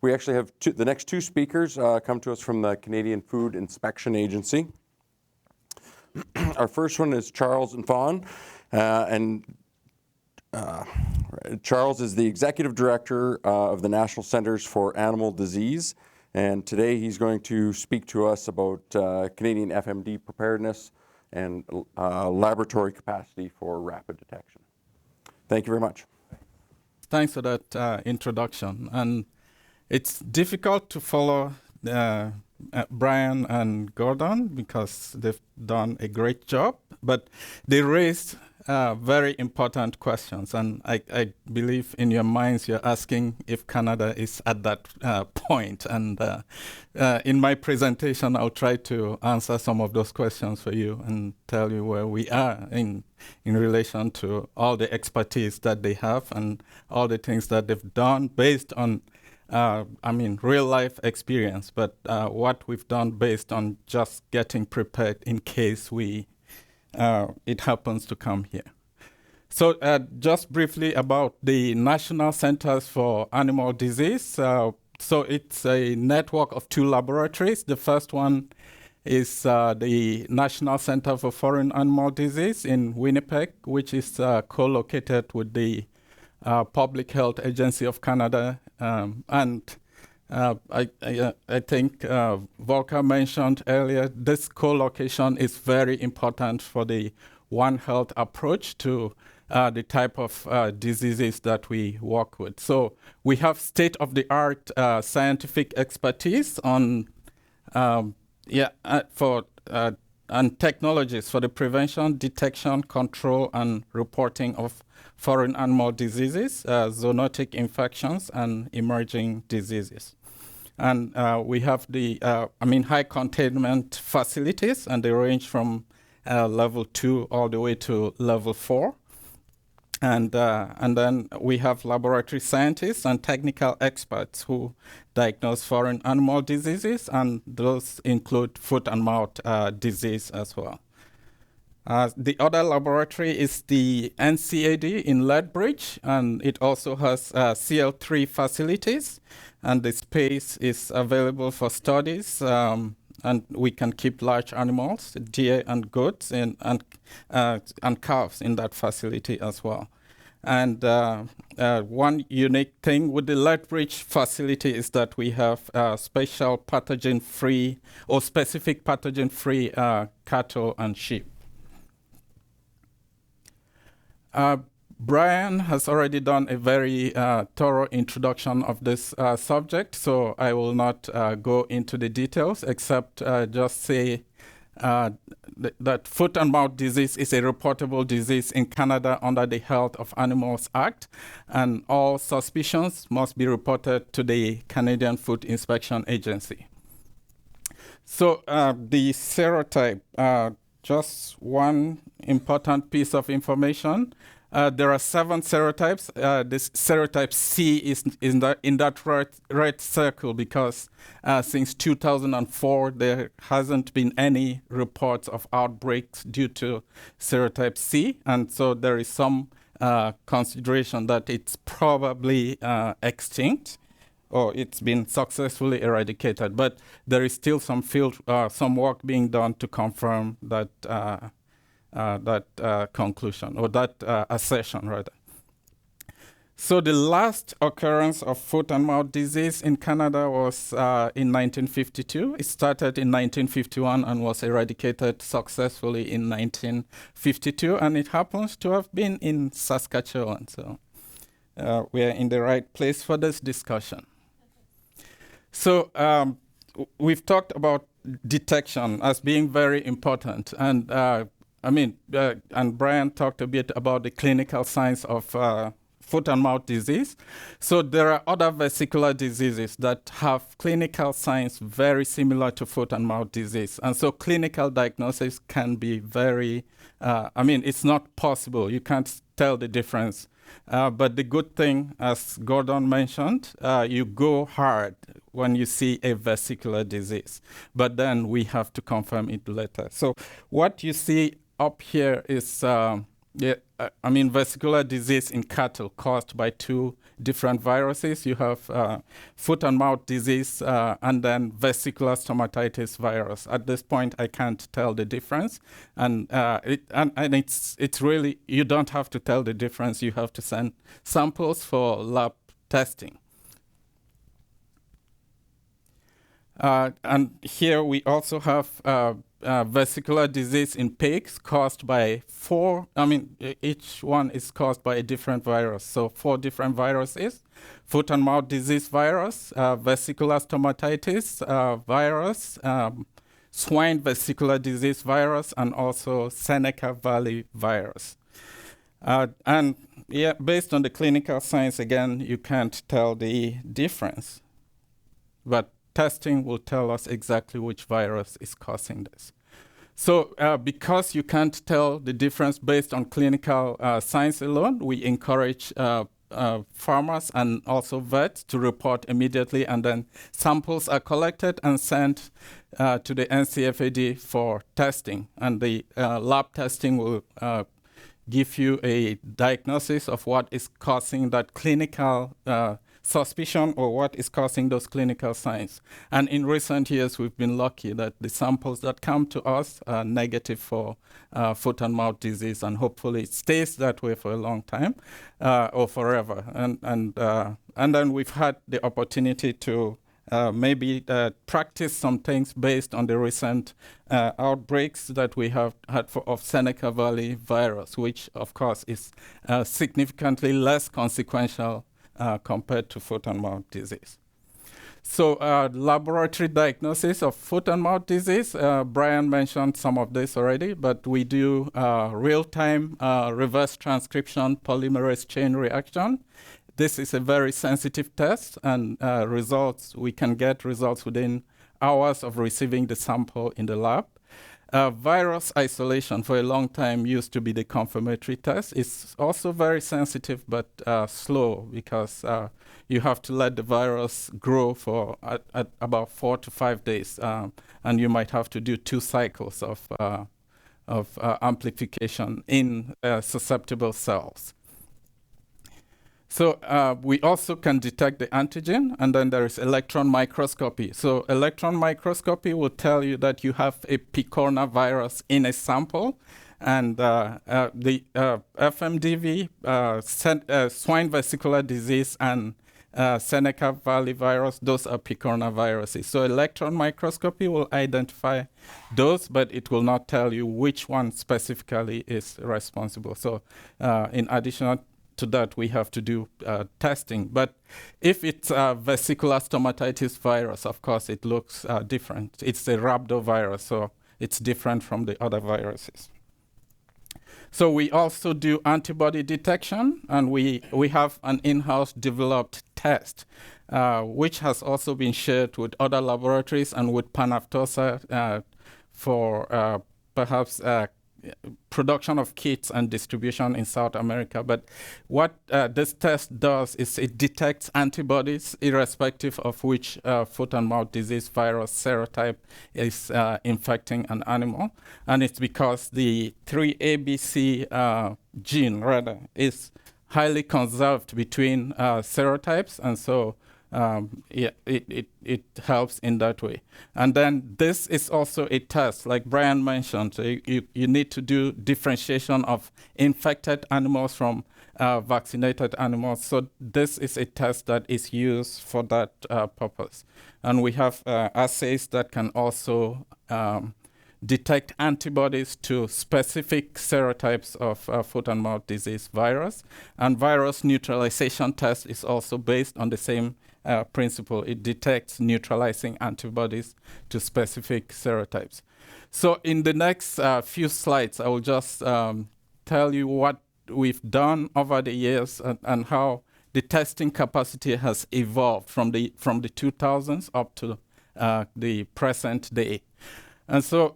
We actually have the next two speakers come to us from the Canadian Food Inspection Agency. Our first one is Charles NFon, Charles is the Executive Director of the National Centres for Animal Disease, and today he's going to speak to us about Canadian FMD preparedness and laboratory capacity for rapid detection. Thank you very much. Thanks for that introduction. And it's difficult to follow Brian and Gordon because they've done a great job, but they raised very important questions. And I believe in your minds you're asking if Canada is at that point. And in my presentation, I'll try to answer some of those questions for you and tell you where we are in relation to all the expertise that they have and all the things that they've done based on real life experience, but what we've done based on just getting prepared in case it happens to come here. So just briefly about the National Centers for Animal Disease. So it's a network of two laboratories. The first one is the National Center for Foreign Animal Disease in Winnipeg, which is co-located with the Public Health Agency of Canada. I think Volker mentioned earlier, this co-location is very important for the One Health approach to the type of diseases that we work with. So we have state-of-the-art scientific expertise on and technologies for the prevention, detection, control, and reporting of foreign animal diseases, zoonotic infections, and emerging diseases. And we have the high containment facilities, and they range from level 2 all the way to level 4. And then we have laboratory scientists and technical experts who diagnose foreign animal diseases, and those include foot and mouth disease as well. The other laboratory is the NCAD in Lethbridge, and it also has CL3 facilities, and the space is available for studies, and we can keep large animals, deer and goats, and calves in that facility as well. And one unique thing with the Lethbridge facility is that we have special pathogen-free or specific pathogen-free cattle and sheep. Brian has already done a very thorough introduction of this subject, so I will not go into the details except just say that foot and mouth disease is a reportable disease in Canada under the Health of Animals Act, and all suspicions must be reported to the Canadian Food Inspection Agency. So the serotype, just one important piece of information. There are 7 serotypes. This serotype C is in that red circle because since 2004 there hasn't been any reports of outbreaks due to serotype C, and so there is some consideration that it's probably extinct or it's been successfully eradicated. But there is still some work being done to confirm that conclusion, or that assertion, rather. So the last occurrence of foot and mouth disease in Canada was in 1952. It started in 1951 and was eradicated successfully in 1952, and it happens to have been in Saskatchewan. So we're in the right place for this discussion. So we've talked about detection as being very important, and and Brian talked a bit about the clinical signs of foot and mouth disease. So there are other vesicular diseases that have clinical signs very similar to foot and mouth disease. And so clinical diagnosis can be very, it's not possible. You can't tell the difference. But the good thing, as Gordon mentioned, you go hard when you see a vesicular disease. But then we have to confirm it later. So what you see up here is Yeah, I mean, vesicular disease in cattle caused by two different viruses. You have foot and mouth disease and then vesicular stomatitis virus. At this point, I can't tell the difference. And it's really, you don't have to tell the difference. You have to send samples for lab testing. And here we also have vesicular disease in pigs caused by each one is caused by a different virus. So 4 different viruses: foot and mouth disease virus, vesicular stomatitis virus, swine vesicular disease virus, and also Seneca Valley virus. And yeah, based on the clinical signs, again, you can't tell the difference. But testing will tell us exactly which virus is causing this. So because you can't tell the difference based on clinical signs alone, we encourage farmers and also vets to report immediately, and then samples are collected and sent to the NCFAD for testing. And the lab testing will give you a diagnosis of what is causing that clinical suspicion or what is causing those clinical signs. And in recent years, we've been lucky that the samples that come to us are negative for foot and mouth disease, and hopefully it stays that way for a long time or forever. And then we've had the opportunity to maybe practice some things based on the recent outbreaks that we have had of Seneca Valley virus, which of course is significantly less consequential compared to foot and mouth disease. So laboratory diagnosis of foot and mouth disease, Brian mentioned some of this already, but we do real-time reverse transcription polymerase chain reaction. This is a very sensitive test, and we can get results within hours of receiving the sample in the lab. Virus isolation for a long time used to be the confirmatory test. It's also very sensitive but slow, because you have to let the virus grow for at about 4 to 5 days, and you might have to do 2 cycles of amplification in susceptible cells. So we also can detect the antigen, and then there is electron microscopy. So electron microscopy will tell you that you have a picorna virus in a sample, and the FMDV, swine vesicular disease, and Seneca Valley virus, those are picorna viruses. So electron microscopy will identify those, but it will not tell you which one specifically is responsible. So in addition to that, we have to do testing. But if it's a vesicular stomatitis virus, of course, it looks different. It's a rhabdovirus, so it's different from the other viruses. So we also do antibody detection, and we have an in-house developed test, which has also been shared with other laboratories and with Panaftosa for perhaps production of kits and distribution in South America. But what this test does is it detects antibodies irrespective of which foot and mouth disease virus serotype is infecting an animal. And it's because the 3ABC gene, rather, is highly conserved between serotypes, and so it helps in that way. And then this is also a test, like Brian mentioned. So you need to do differentiation of infected animals from vaccinated animals. So this is a test that is used for that purpose. And we have assays that can also detect antibodies to specific serotypes of foot and mouth disease virus. And virus neutralization test is also based on the same principle. It detects neutralizing antibodies to specific serotypes. So in the next few slides, I will just tell you what we've done over the years and how the testing capacity has evolved from the 2000s up to the present day. And so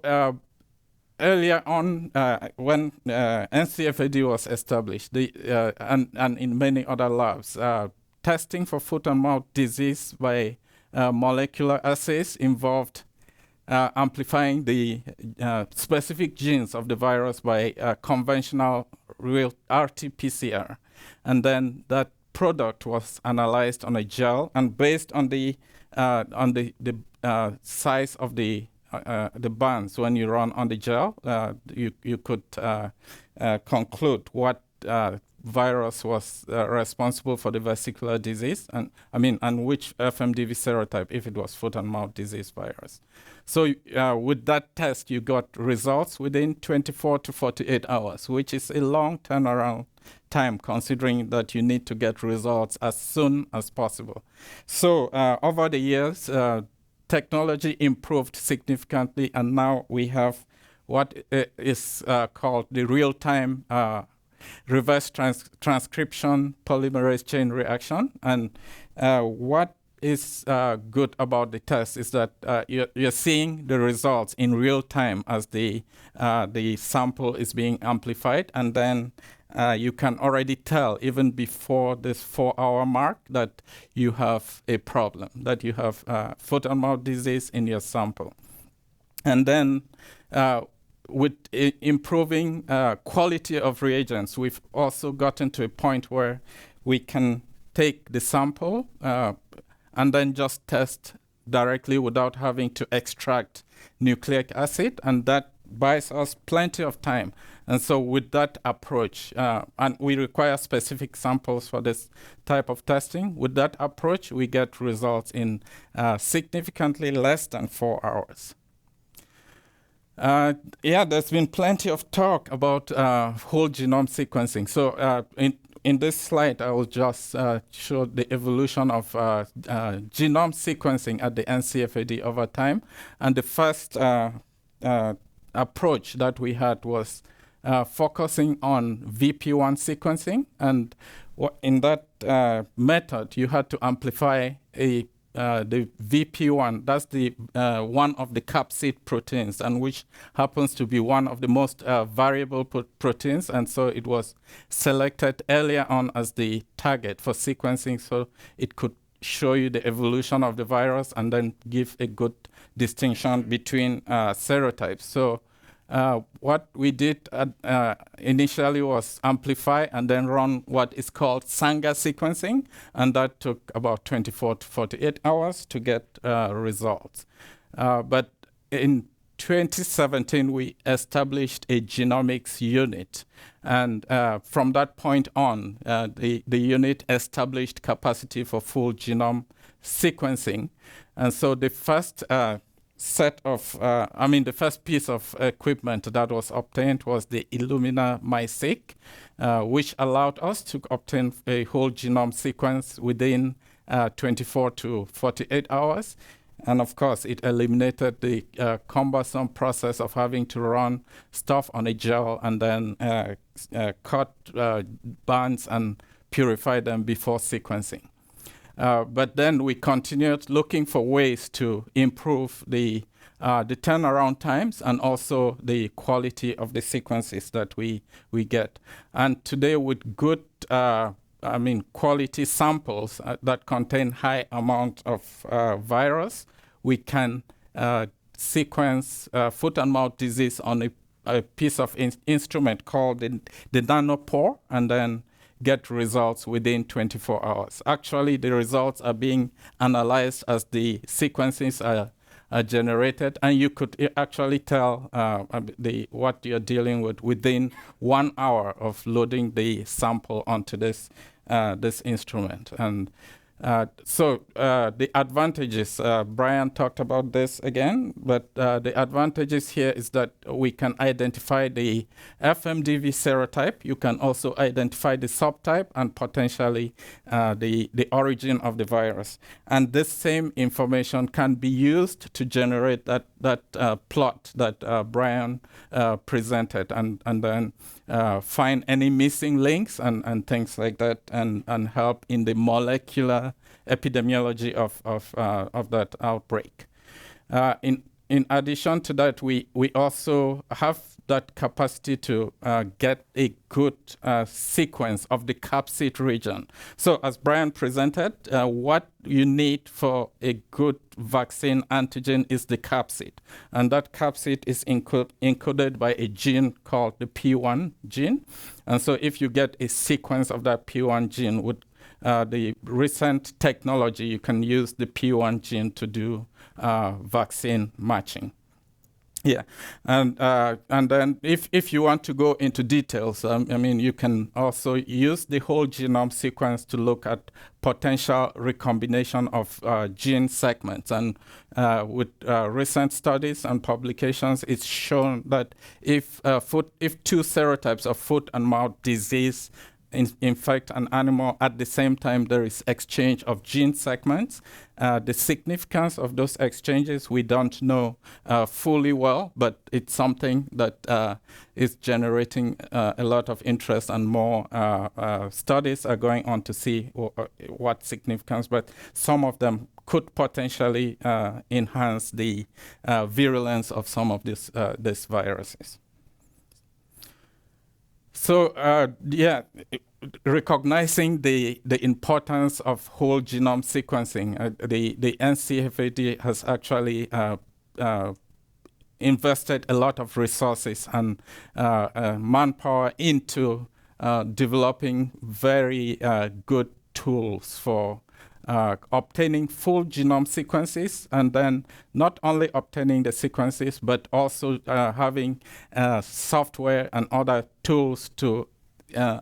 earlier on, when NCFAD was established, and in many other labs, testing for foot and mouth disease by molecular assays involved amplifying the specific genes of the virus by conventional real RT-PCR. And then that product was analyzed on a gel, and based on the size of the bands when you run on the gel, you could conclude what virus was responsible for the vesicular disease, and which FMDV serotype, if it was foot and mouth disease virus. So with that test, you got results within 24 to 48 hours, which is a long turnaround time, considering that you need to get results as soon as possible. So over the years, technology improved significantly, and now we have what is called the real-time reverse transcription polymerase chain reaction. And what is good about the test is that you're seeing the results in real time as the sample is being amplified, and then you can already tell, even before this 4-hour mark, that you have a problem, that you have foot and mouth disease in your sample. And then with improving quality of reagents, we've also gotten to a point where we can take the sample and then just test directly without having to extract nucleic acid, and that buys us plenty of time. And so with that approach, and we require specific samples for this type of testing, with that approach, we get results in significantly less than 4 hours. There's been plenty of talk about whole genome sequencing. So in this slide, I will just show the evolution of genome sequencing at the NCFAD over time. And the first approach that we had was focusing on VP1 sequencing. And in that method, you had to amplify the VP1, that's the one of the capsid proteins, and which happens to be one of the most variable proteins, and so it was selected earlier on as the target for sequencing, so it could show you the evolution of the virus and then give a good distinction between serotypes. So what we did initially was amplify and then run what is called Sanger sequencing, and that took about 24 to 48 hours to get results. But in 2017, we established a genomics unit, and from that point on, the unit established capacity for full genome sequencing. And so the first the first piece of equipment that was obtained was the Illumina MySeq, which allowed us to obtain a whole genome sequence within 24 to 48 hours. And of course, it eliminated the cumbersome process of having to run stuff on a gel and then cut bands and purify them before sequencing. But then we continued looking for ways to improve the turnaround times and also the quality of the sequences that we get. And today, with good quality samples that contain high amount of virus, we can sequence foot and mouth disease on a piece of instrument called the nanopore, and then get results within 24 hours. Actually, the results are being analyzed as the sequences are generated, and you could actually tell what you're dealing with within 1 hour of loading the sample onto this instrument. And so the advantages, Brian talked about this again, but the advantages here is that we can identify the FMDV serotype. You can also identify the subtype and potentially the origin of the virus. And this same information can be used to generate that plot that Brian presented, and then find any missing links and things like that, and help in the molecular epidemiology of that outbreak. In in addition to that, we also have that capacity to get a good sequence of the capsid region. So as Brian presented, what you need for a good vaccine antigen is the capsid. And that capsid is encoded by a gene called the P1 gene. And so if you get a sequence of that P1 gene with the recent technology, you can use the P1 gene to do vaccine matching. Yeah, and then if you want to go into details, I mean, you can also use the whole genome sequence to look at potential recombination of gene segments. And with recent studies and publications, it's shown that if two serotypes of foot and mouth disease infect an animal at the same time there is exchange of gene segments. The significance of those exchanges we don't know fully well, but it's something that is generating a lot of interest, and more studies are going on to see what significance, but some of them could potentially enhance the virulence of some of these viruses. So recognizing the importance of whole genome sequencing, the NCFAD has actually invested a lot of resources and manpower into developing very good tools for obtaining full genome sequences, and then not only obtaining the sequences, but also having software and other tools to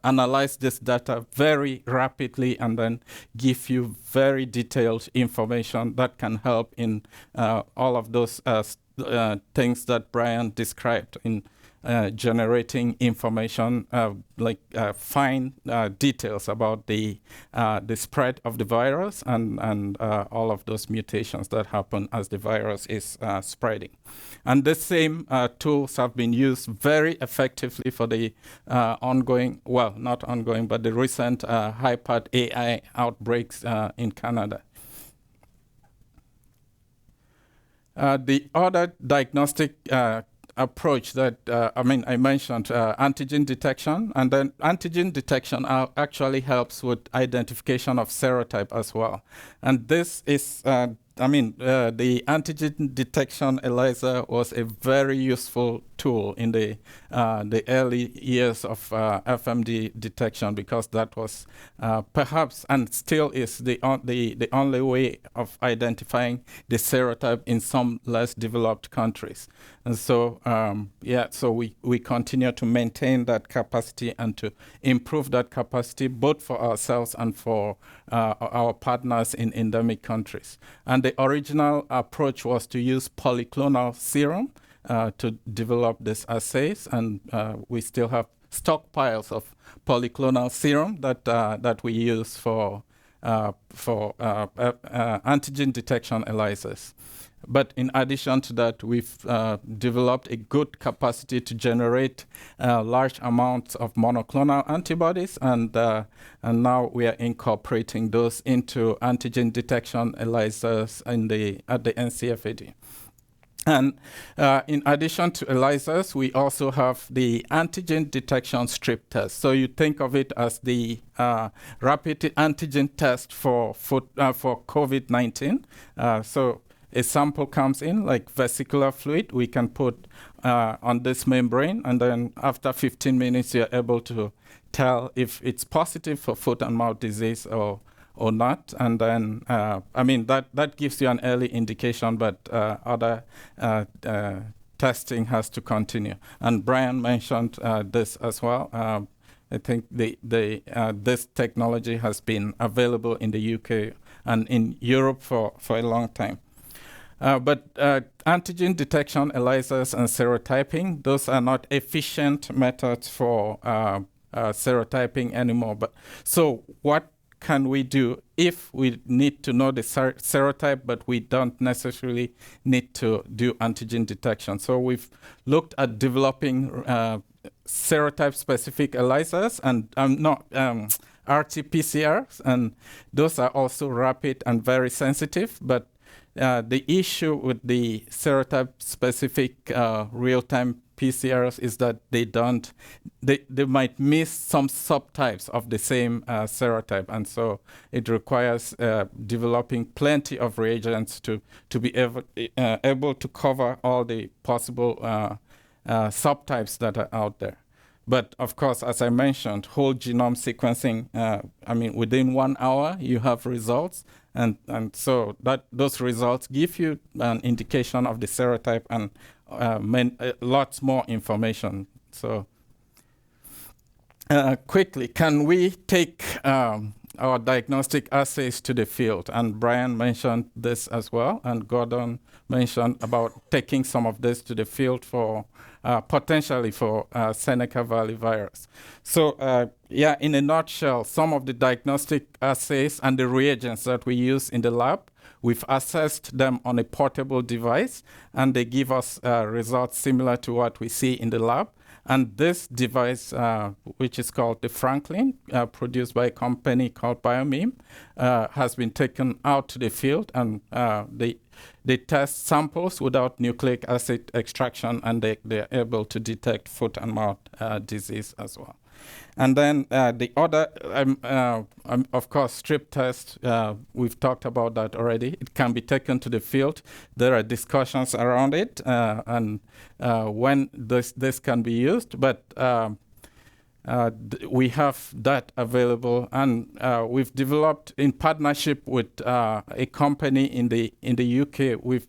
analyze this data very rapidly and then give you very detailed information that can help in all of those things that Brian described in generating information, like fine details about the spread of the virus and all of those mutations that happen as the virus is spreading. And the same tools have been used very effectively for the ongoing, well, not ongoing, but the recent HiPath AI outbreaks in Canada. The other diagnostic approach that, I mentioned antigen detection, and then antigen detection actually helps with identification of serotype as well. And this is, the antigen detection ELISA was a very useful tool in the early years of FMD detection, because that was perhaps and still is the only way of identifying the serotype in some less developed countries. And so, so we continue to maintain that capacity and to improve that capacity both for ourselves and for our partners in endemic countries. And the original approach was to use polyclonal serum to develop these assays, and we still have stockpiles of polyclonal serum that we use for antigen detection ELISAs. But in addition to that, we've developed a good capacity to generate large amounts of monoclonal antibodies, and now we are incorporating those into antigen detection ELISAs at the NCFAD. And in addition to ELISAs, we also have the antigen detection strip test. So you think of it as the rapid antigen test for COVID-19. So a sample comes in, like vesicular fluid, we can put on this membrane, and then after 15 minutes, you're able to tell if it's positive for foot and mouth disease or not. And then, that gives you an early indication, but other testing has to continue. And Brian mentioned this as well. I think this technology has been available in the UK and in Europe for a long time. But antigen detection ELISAs and serotyping, those are not efficient methods for serotyping anymore. But so what can we do if we need to know the serotype, but we don't necessarily need to do antigen detection? So we've looked at developing serotype-specific ELISAs and RT-PCRs, and those are also rapid and very sensitive, but The issue with the serotype-specific real-time PCRs is that they might miss some subtypes of the same serotype, and so it requires developing plenty of reagents to be able to cover all the possible subtypes that are out there. But of course, as I mentioned, whole genome sequencing, within 1 hour, you have results. And so those results give you an indication of the serotype and lots more information. So quickly, can we take our diagnostic assays to the field? And Brian mentioned this as well, and Gordon mentioned about taking some of this to the field for potentially for Seneca Valley virus. So in a nutshell, some of the diagnostic assays and the reagents that we use in the lab, we've assessed them on a portable device, and they give us results similar to what we see in the lab. And this device, which is called the Franklin, produced by a company called Biomeme, has been taken out to the field, and they test samples without nucleic acid extraction, and they're able to detect foot and mouth disease as well. And then the other, of course, strip test, we've talked about that already. It can be taken to the field. There are discussions around it and when this can be used, but we have that available, and we've developed in partnership with a company in the UK. We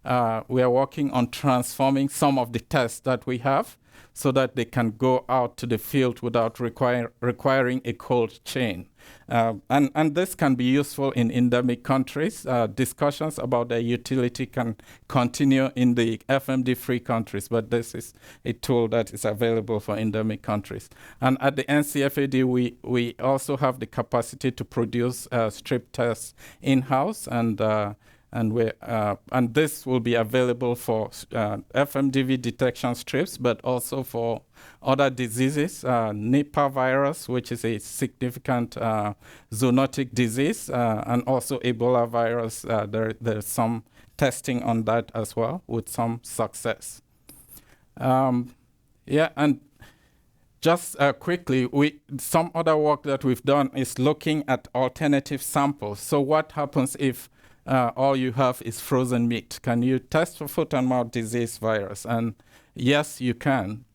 are working on transforming some of the tests that we have, so that they can go out to the field without requiring a cold chain. And this can be useful in endemic countries. Discussions about their utility can continue in the FMD-free countries, but this is a tool that is available for endemic countries. And at the NCFAD, we also have the capacity to produce strip tests in-house, and this will be available for FMDV detection strips, but also for other diseases, Nipah virus, which is a significant zoonotic disease, and also Ebola virus. There's some testing on that as well with some success. And just quickly, some other work that we've done is looking at alternative samples. So what happens if all you have is frozen meat? Can you test for foot and mouth disease virus? And yes, you can.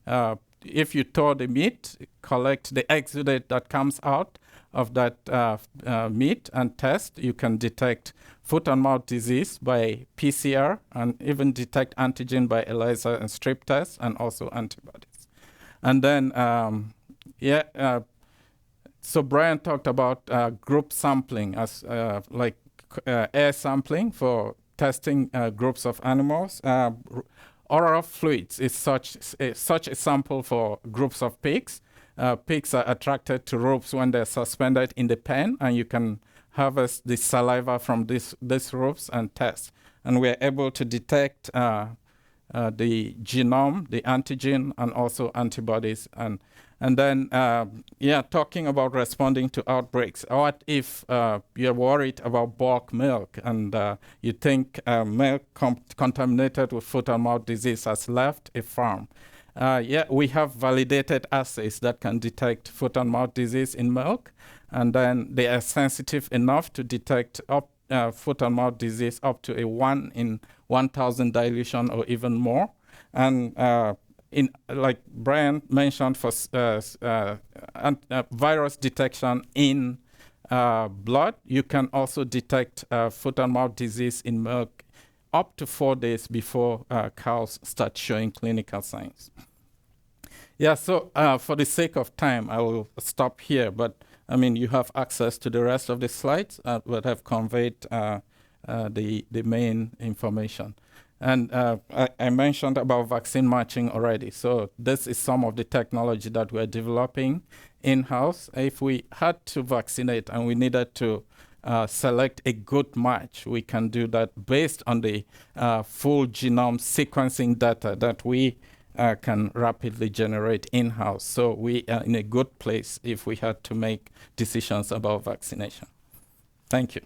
If you thaw the meat, collect the exudate that comes out of that meat and test, you can detect foot and mouth disease by PCR and even detect antigen by ELISA and strip tests, and also antibodies. And then, so Brian talked about group sampling as air sampling for testing groups of animals. Oral fluids is such a sample for groups of pigs. Pigs are attracted to ropes when they're suspended in the pen, and you can harvest the saliva from these ropes and test. And we're able to detect the genome, the antigen, and also antibodies. And then, talking about responding to outbreaks. What if you're worried about bulk milk and you think milk contaminated with foot and mouth disease has left a farm? We have validated assays that can detect foot and mouth disease in milk, and then they are sensitive enough to detect foot and mouth disease up to a 1 in 1,000 dilution or even more. And like Brian mentioned, for virus detection in blood, you can also detect foot and mouth disease in milk up to 4 days before cows start showing clinical signs. So for the sake of time, I will stop here. But I mean, you have access to the rest of the slides that have conveyed the main information. And I mentioned about vaccine matching already. So this is some of the technology that we're developing in-house. If we had to vaccinate and we needed to select a good match, we can do that based on the full genome sequencing data that we can rapidly generate in-house. So we are in a good place if we had to make decisions about vaccination. Thank you.